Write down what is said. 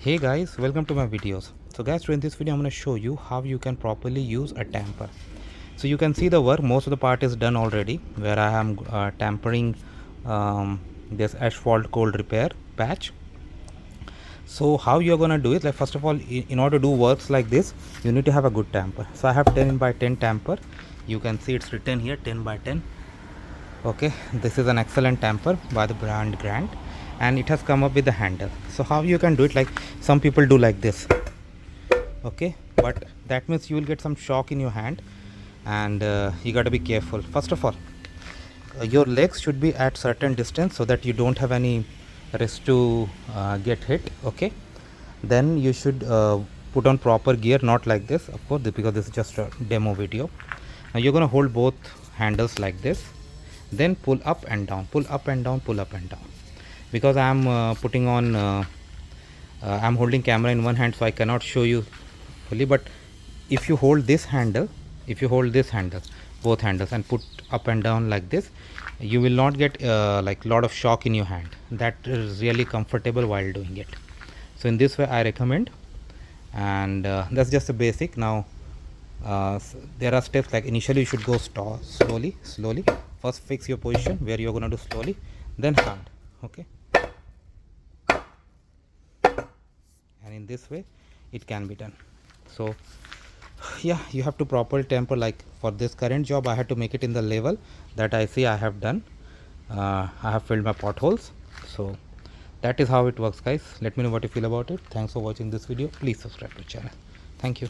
Hey guys, welcome to my videos. So guys, in this video I'm going to show you how you can properly use a tamper. So you can see the work, most of the part is done already, where I am tampering this asphalt cold repair patch. So how you're going to do it, like first of all, in order to do works like this, you need to have a good tamper. So I have 10 by 10 tamper. You can see it's written here 10 by 10. Okay, this is an excellent tamper by the brand Grant, and it has come up with the handle. So how you can do it, like some people do like this. Okay, but that means you will get some shock in your hand, and you got to be careful. First of all, your legs should be at certain distance so that you don't have any risk to get hit. Okay, then you should put on proper gear, not like this, of course, because this is just a demo video. Now you're going to hold both handles like this, then pull up and down, pull up and down, pull up and down. Because I am putting on I'm holding camera in one hand, so I cannot show you fully, but if you hold this handle, both handles, and put up and down like this, you will not get like lot of shock in your hand. That is really comfortable while doing it. So in this way I recommend, and that's just a basic. Now there are steps, like initially you should go slowly. First fix your position where you're going to do slowly, then hard. Okay, and in this way it can be done. So yeah, you have to properly temper. Like for this current job I had to make it in the level that I see I have done. I have filled my potholes. So that is how it works, guys. Let me know what you feel about it. Thanks for watching this video. Please subscribe to the channel. Thank you.